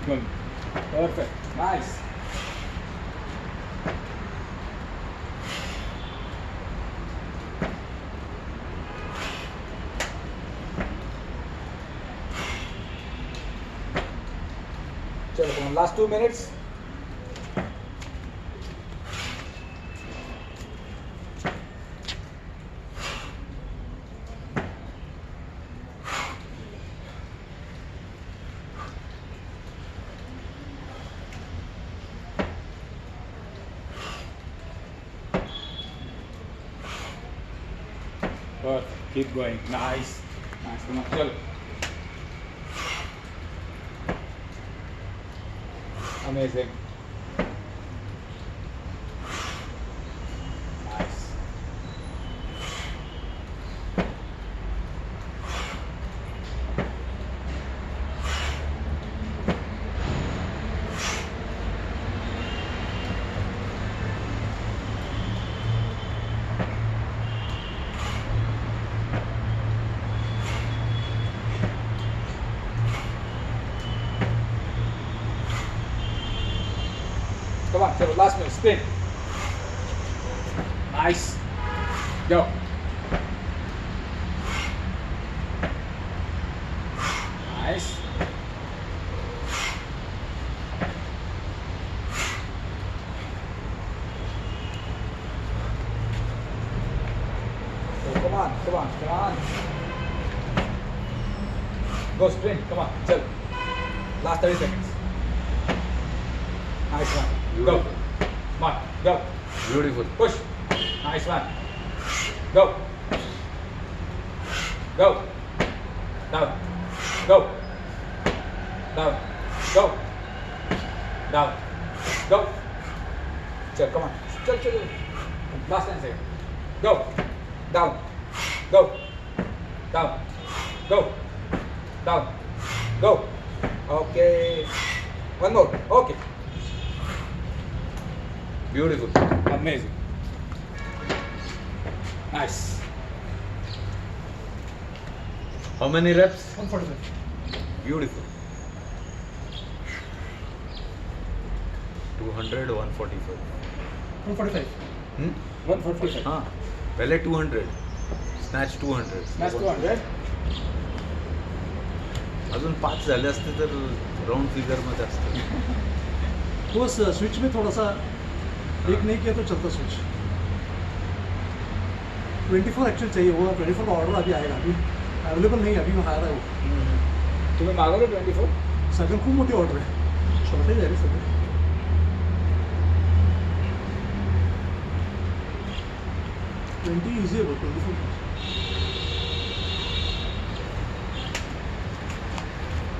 keep going. Perfect. Nice. Chalo, come on, last 2 minutes. Perfect. Keep going. Nice. Nice. Come on. Chalo. Amazing. Nice. Come on, chalo, last minute, spin. Nice. Go. Nice. So come on, come on, come on. Go sprint, come on, chalo. Last 30 seconds. Nice one. Go. Come on, go. Beautiful. Push. Nice one. Go. Go. Down. Go. Down. Go. Down. Go. Chill, come on. Chill, chill. Last 10 seconds. Go. Down. Go. Down. Go. Down. Go. Okay. One more. Okay. Beautiful. Amazing. Nice. How many reps? 145. Beautiful. 200, 145. 145. Hmm? 145. हाँ पहले 200 snatch 200 That's 200. अजून 5 झाले असते तर round figure मध्ये असतं. वो switch में थोड़ा सा एक नहीं किया तो चलता स्विच. 24 एक्चुअली चाहिए, वो 24 का ऑर्डर अभी आएगा, अभी अवेलेबल नहीं है, अभी आ रहा है वो. तुम्ही मागवलं 24? सगळं खूप मोठी ऑर्डर आहे, शॉर्टेज आहे रे सगळं. 20 इजी आहे, 24.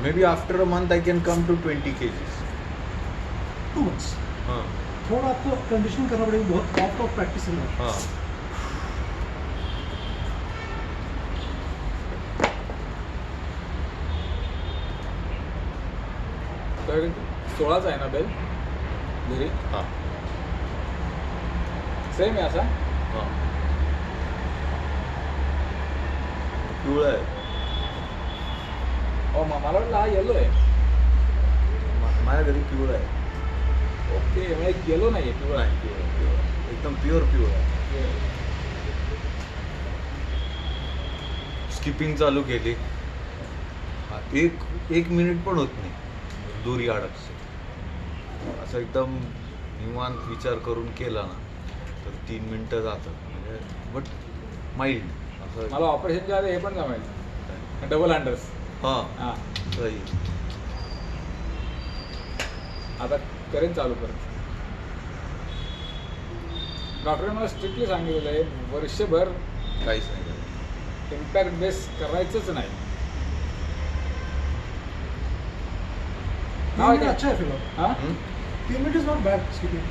Maybe after a month I can come to 20 kgs. 2 months. हाँ थोड़ा आपको कंडीशनिंग करना पड़ेगा, बहुत ऑफ प्रैक्टिस है. हाँ तर 16चा आहे ना बेल घरी हाँ सेम आहे असा. हाँ पिवळा आहे. मला वाटलं हा येलो आहे. माझ्या घरी पिवळा आहे. ओके म्हणजे येलो नाही आहे पिवळा नाही पिवळा पिवळा एकदम प्युअर पिवळा आहे. स्किपिंग चालू केली, एक मिनिट पण होत नाही दोरी अडकते. असं एकदम निवांत विचार करून केला ना तर 3 मिनिटं जातात म्हणजे बट माइल्ड असं. मला ऑपरेशनच्या आधी हे पण जमायचं डबल हँडर्स. हां हां सही. आता करेन चालू करेन. डॉक्टरने मला स्ट्रिक्टली सांगितलेलं आहे वर्षभर काहीच नाही झालं. इम्पॅक्ट बेस करायचंच नाही. 3 मिनट अच्छा है फिलहाल. हां 3 minute is not bad skipping.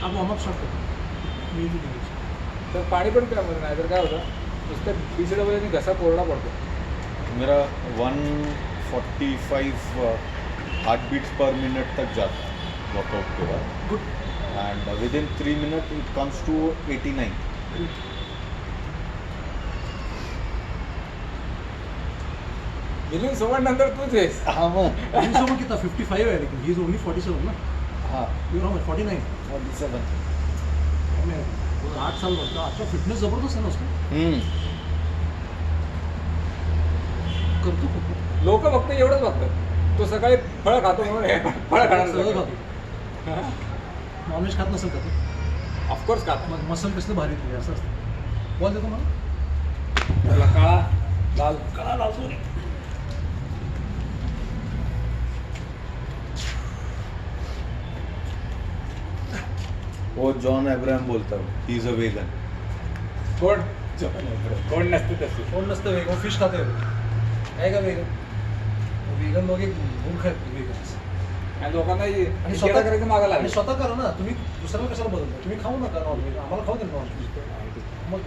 आप वार्म अप स्टार्ट करो. तर पाणी पण प्यामध्ये नाही तर काय होतं नुसतं BCAA घसा कोरडा पडतो. मेरा 145 हार्ट बीट्स पर मिनट तक जाता है वर्कआउट के बाद. Good. and within 3 minutes it comes to 89. Milind सोबत नंतर तूच आहेस. हाँ मग मिलिंद सोबत कितना 55 है लेकिन ही इज ओनली 47 ना. हाँ यू नो 49. 47. हमें 8 साल बनता. अच्छा फिटनेस जबरदस्त है ना उसका. करतो खूप. लोक फक्त एवढंच बघतात, तो सकाळी फळं खातो म्हणून हे फळं सगळं खाणार. खातो. नॉनव्हेज खात नसेल का तू? ऑफकोर्स खातो. मग मसल कसलं भारी तुझे असं असतं. बॉल देतो मला. त्याला काळा लाल काळा लावतो रे. वो जॉन अब्राहम बोलता है ही इज अ वेगन. कोण कोण नसते तसे. कोण नसतं वेगन. फिश खाते आहे का वेगन? वेगन लोक एक मूर्ख आहेत वेगन्स. आणि लोकांना आणि आणि स्वतः करायचं मागा आणि लागेल. स्वतः करा ना. तुम्ही दुसऱ्याला कशाला बदलता? तुम्ही खाऊ नका नॉनव्हेज. आम्हाला खाऊ दे non-veg. Mug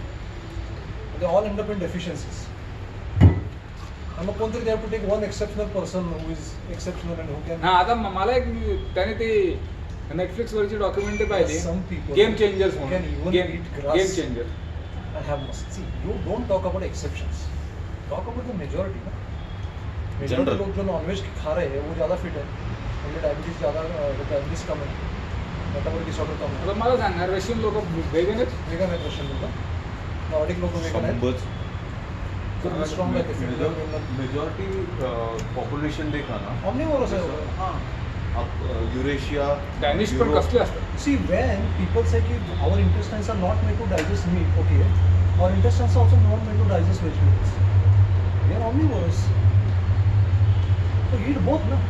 they all and up in deficiencies. आणि मग कोणतरी they have to take one exceptional person who is exceptional and who can. हा आता मला एक त्याने ते नेटफ्लिक्स वरची डॉक्युमेंटरी पाहिली, Some people game changers can म्हणून. even game eat grass. Changer. I have must see. You don't talk about exceptions. Talk about the majority. ना. Majority General. लोग जो नॉनवेज खा रहे हैं वो ज़्यादा फिट है. उनमें डायबिटीज ज़्यादा डायबिटीज कम है. मेटाबॉलिक डिसऑर्डर कम है. आता मला सांगा रशियन लोक वेगन आहेत. वेगन है रशियन लोग. नॉर्डिक लोग वेगन है. तो स्ट्रॉन्ग है फिट. मेजॉरिटी पॉप्युलेशन देखा ना. ऑमनिवोरस है वो. हाँ अब यूरेशिया डॅनिश पण कसले असतात. See, when people say कि our intestines are not made to digest meat, okay, our intestines are also not made to digest vegetables. They are omnivorous. So eat both ना.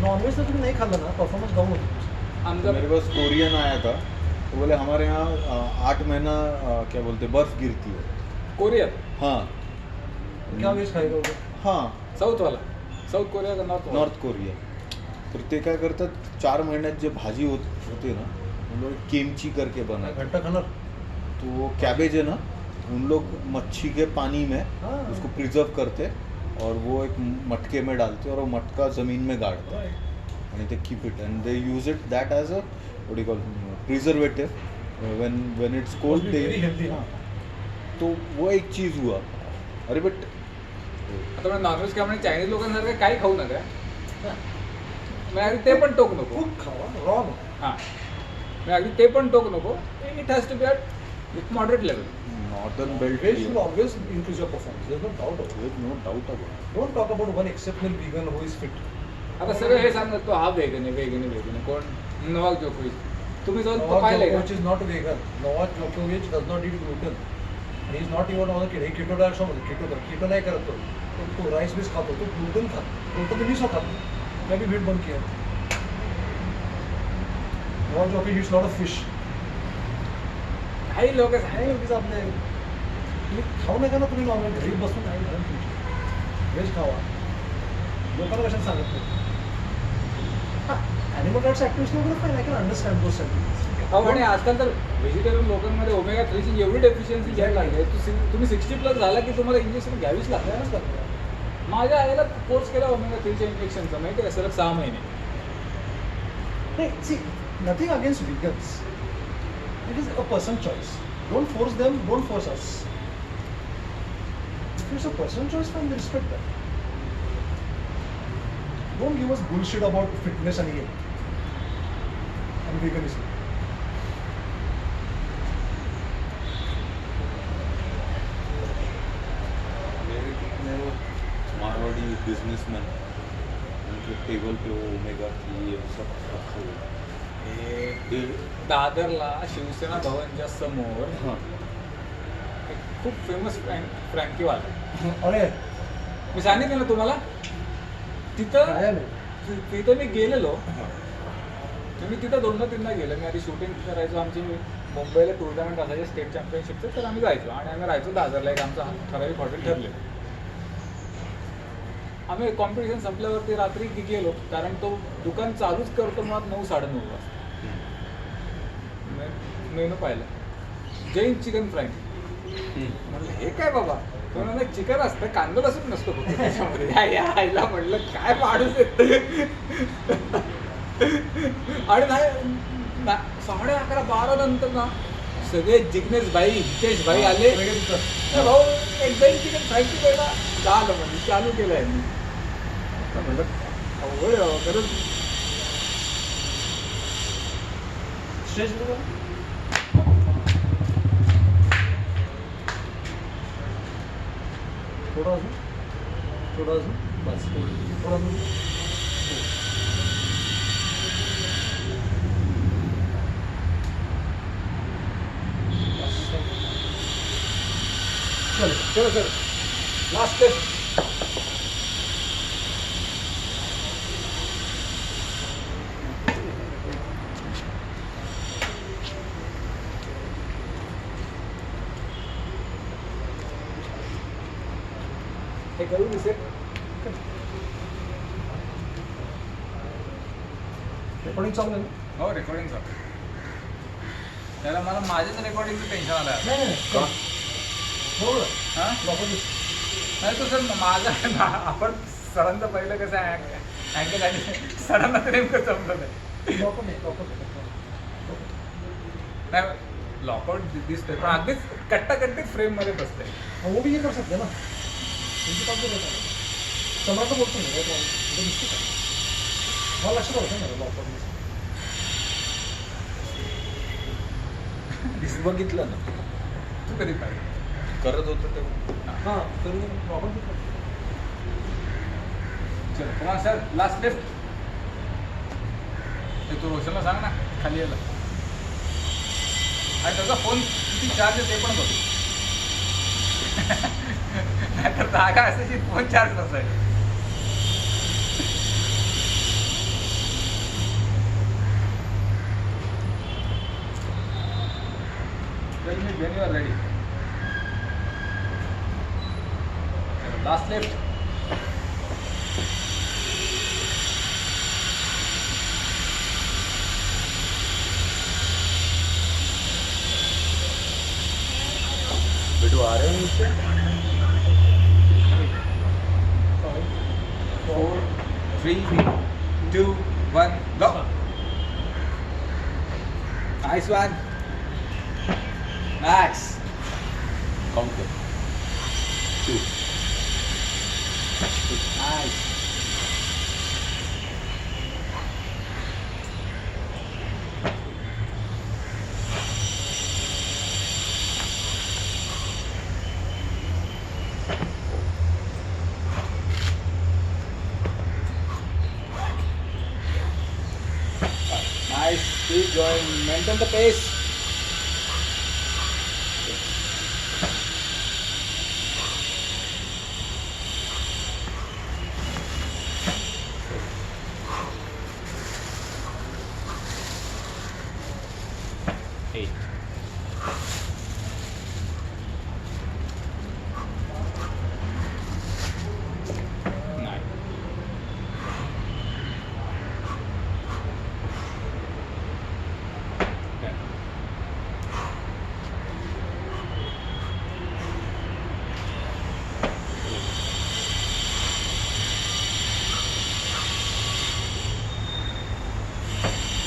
नॉनवेज तो तुम्ही नहीं खाल्लं ना, परफॉर्मेंस डाउन होती है. आमचा मेरे पास कोरियन आया था तो बोले हमारे यहाँ 8 महीना क्या बोलते बर्फ गिरती है. कोरियात हाँ क्या वेज खाएगा वो? हाँ साऊथवाला, साऊथ कोरिया का नॉर्थ कोरिया. तर ते काय करतात 4 महिन्यात जे भाजी होते ना उन लोग किमची करके बनाते. घंटा खाना. तो वो कैबेज है ना उन लोग मच्छी के पानी में हाँ. उसको प्रिजर्व करते और वो एक मटके में डालते और वो मटका ज़मीन में गाड़ते Right. and they keep it and they use it that as a what do you call preservative when it's Must cold be they very healthy. हाँ. तो वो एक चीज़ हुआ. अरे बट आता नॉनव्हेज खाणे चायनीज लोकांसारखं काही खाऊ नका. मग अगदी ते पण टोक नको. खूप खावा. रॉ नको. हां मग अगदी ते पण टोक नको. It has to be at with moderate level. Northern belt Veg will always increase your performance. There's no doubt about it. No doubt about. Don't talk about one exceptional vegan who is fit. आता सगळं हे सांगत तो हा vegan आहे vegan आहे vegan आहे. कोण Novak जोकोविच. तुम्ही जाऊन तो Novak पाहिलंय Djokovic का? is not vegan. Novak Djokovic does not eat gluten. And he is not even on the keto. He keto diet सोडतो. keto नाही करत तो. तो राईस बीस खातो. तो gluten खातो. तो मी स्वतः खातो. मैं भी मीट बंद किया. Novak Djokovic eats lot of fish. काही लोक आहे उगीच आपले तुम्ही खाऊ नका ना तुम्ही नॉनव्हेज घरी बसून नाही घालून तुमची व्हेज खावा. लोकांना कशाला सांगत नाही. ॲनिमल राईट्स ॲक्टिव्हिस्ट वगैरे fine. I can understand those sentiments. आणि आजकाल तर व्हेजिटेरियन लोकांमध्ये ओमेगा 3ची एवढी डेफिशियन्सी घ्यायला लागली आहे. तुम्ही 60+ झाला की तुम्हाला इंजेक्शन घ्यावीच लागतं. माझ्या आईला कोर्स केला ओमेगा 3च्या इंजेक्शनचा माहिती आहे सलग 6 महिने. नाही see nothing against vegans. It is a person choice. Don't force them. Don't force us. If it's a person choice fine. Respect that. Don't give us bullshit about fitness आणि हे आणि व्हिगनिझम. मेरे कितने मारवाड़ी बिजनेसमैन उनके टेबल पे वो omega 3 ये सब रखे हुए. हे दादरला शिवसेना भवनच्या समोर हाँ एक खूप फेमस फ्रँकीवाला. अरे मी सांगितलं ना तुम्हाला तिथं काय आहे? तिथं मी गेलेलो. मी तिथं 2-3दा गेलो. मी आधी शूटिंग करायचो. आमची मुंबईला टुर्नामेंट असायचे स्टेट चॅम्पियनशिपचं. तर आम्ही जायचो आणि आम्ही राहायचो दादरला. एक आमचा ठराविक हॉटेल ठरले. आम्ही कॉम्पिटिशन संपल्यावरती रात्री गेलो कारण तो दुकान चालूच करतो मुळात 9-9:30 वाजता. मेनू पाहिलं जैन चिकन फ्राय. म्हणलं हे काय बाबा. तो म्हणलं चिकन असतं कांदा लसूण नसतो फक्त त्याच्यामध्ये. या आईला म्हणलं काय माणूस येत. आणि नाही 11:30 नंतर ना सगळे जिग्नेश भाई हितेश भाई आले. नाही भाऊ एकदा चिकन फ्राईड चिकन ना झालं म्हणजे चालू केलं आहे. म्हणलं अवघड आहे खरंच. स्टेज थोडं अजून बस थोडं अजून. चलो सर लास्ट टेस्ट. हे करू दिसेल. रेकॉर्डिंग चालू आहे ना? हो रेकॉर्डिंग चालू. त्याला मला माझ्याच रेकॉर्डिंगचं टेन्शन आलं आहे. नाही बरोबर हां नाही तो सर माझा आपण सरांचं पहिलं कसं अँगल आणि सरांना तर नेमकं जमलं नाही. नाही लॉकआउट दिसतंय पण अगदीच कट्टाकट्टीत फ्रेममध्ये बसतंय. वो भी ये कर सकते हैं ना. तुमची काम करत सम्राट बोलतो ना दिसते का मला लक्षात होतं ना लॉकडाऊन बघितलं ना तू कधी पाहिजे करत होतं तेव्हा. हां तर प्रॉब्लेम चलो कुमार सर लास्ट लिफ्ट. ते तू रोशनला सांग ना खाली यायला. आणि त्याचा फोन किती चार्ज आहे ते पण बघ. नाहीतर जागा असायची फोन चार्ज नसायचा. Tell me when you are ready. Last lift. बेटू आ रहे हैं नीचे. 4, 3, 2, 1, go. Nice one. Nice. Count कर. 2. Nice. Nice. Keep going. Maintain the pace.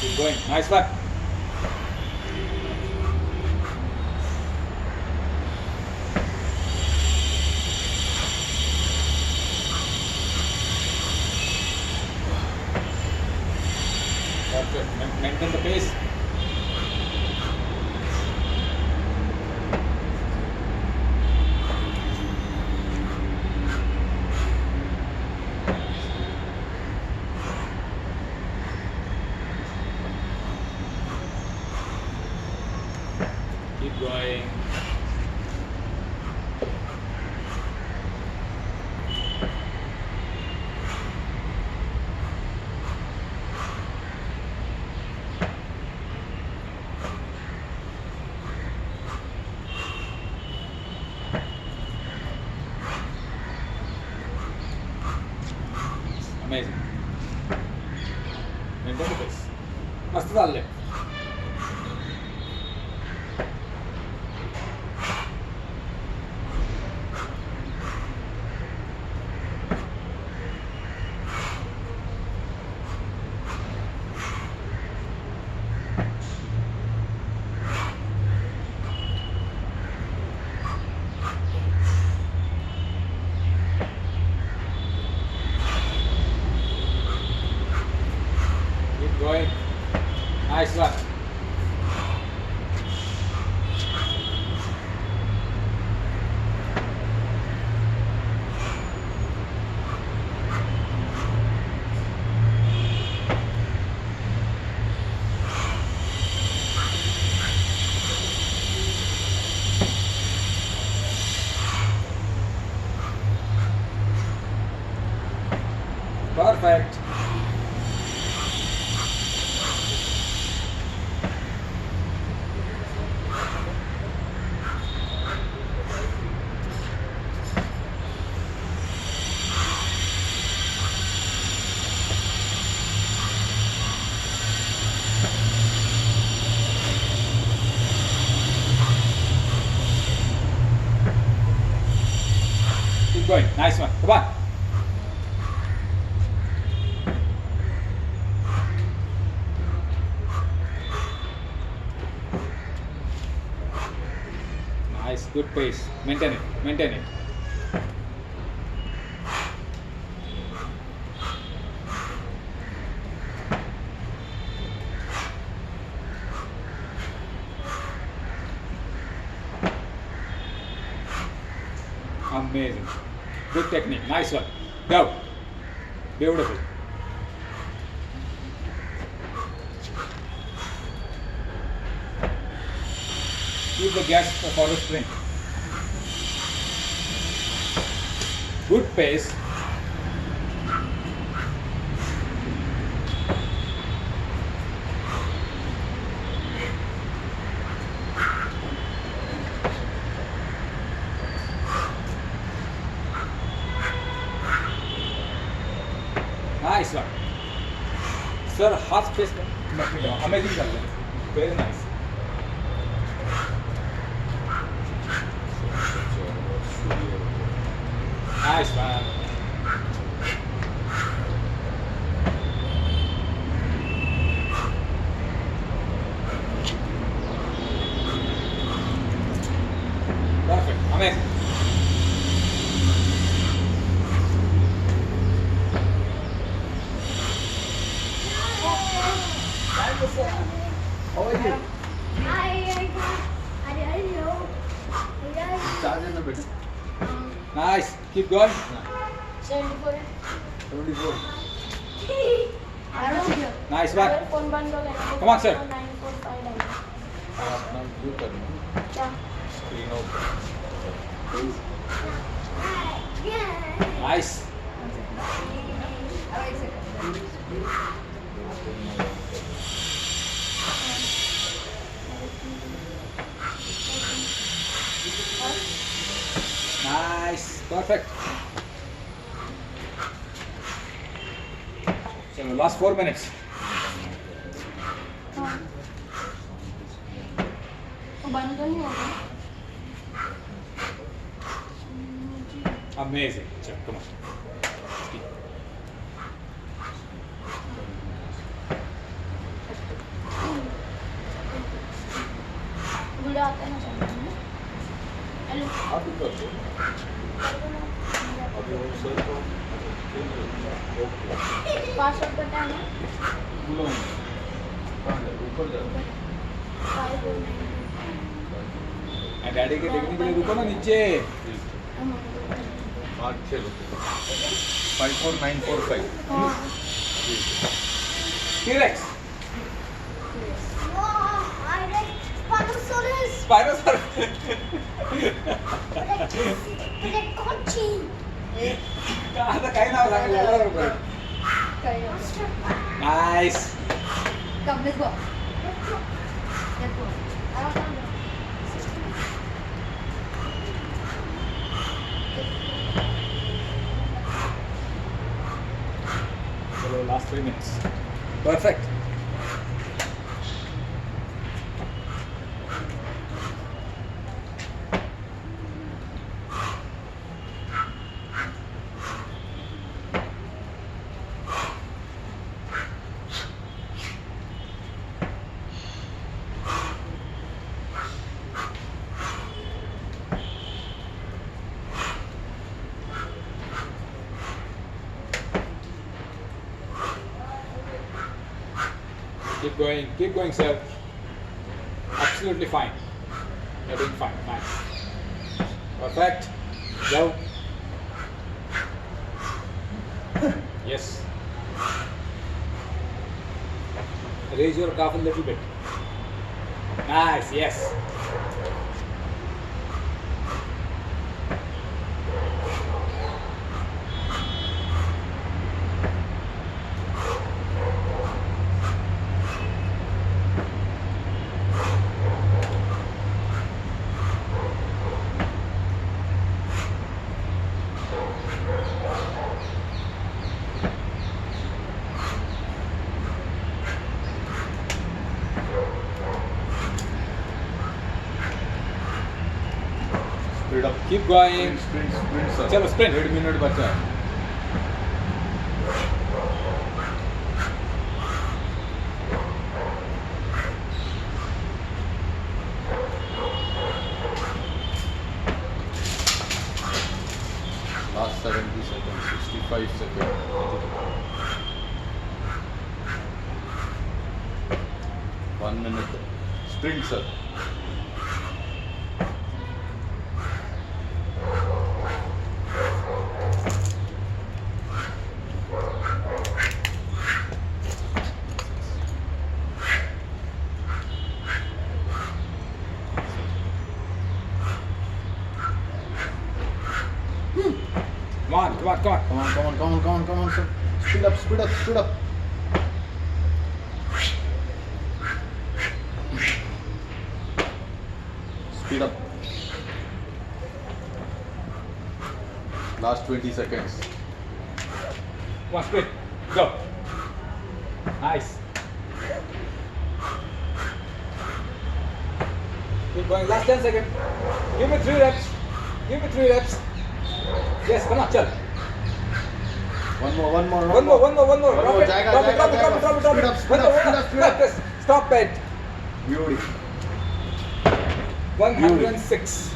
Keep going. Nice one. Perfect. Maintain the pace. Keep going. Amazing. Maintain the pace. मस्त चाललंय. going. Nice one. Come on. Nice, good pace. Maintain it. Maintain it. Amazing. Good technique. Nice one. Go. Beautiful. Keep the gas for the sprint. Good pace. Nice one. Sir, half space. Amazing. Very nice. Nice one. Perfect. Amazing. How are you? Nice. Keep going. 74. 74. I Nice one. Come Come on, sir. 945. अपना view करना क्या? Screen out Nice. Nice. Perfect. So last 4 minutes. बंद तो नहीं होगा? Amazing. Sure, come on. Video आता है ना चैनल में? हेलो। आप ही कर दो अभी वो सर को ओके पासवर्ड का टाइम है? बुलाओ कहाँ जाए ऊपर जाए 549. डैडी के देखने के लिए रुको ना नीचे. 5 6 54945 T-Rex. Spinosaurus. Spinosaurus. आता काय नाव सांगितलं बरोबर. Nice. Come, let's go. Let's go. Chalo, last 3 minutes. Perfect. Keep going, sir. Absolutely fine. You're doing fine. Nice. Perfect. Go. Yes. Raise your calf a little bit. Nice. Yes. Speed up. Keep going. Sprint sir. चलो, sprint. 1.5 minute बचा है. Last 70 seconds, 65 seconds. 1 minute. Sprint sir. Come on, come on, come on. Come on, sir. Speed up. Speed up. Last 20 seconds. Come on, sprint. Go. Nice. Keep going. Last 10 seconds. Give me 3 reps. Yes, come on, chal. One more. One more. One more, Drop it. jagga, Drop it. jagga, jagga. Drop it. Speed up. Yes. Stop it. Beauty. 106.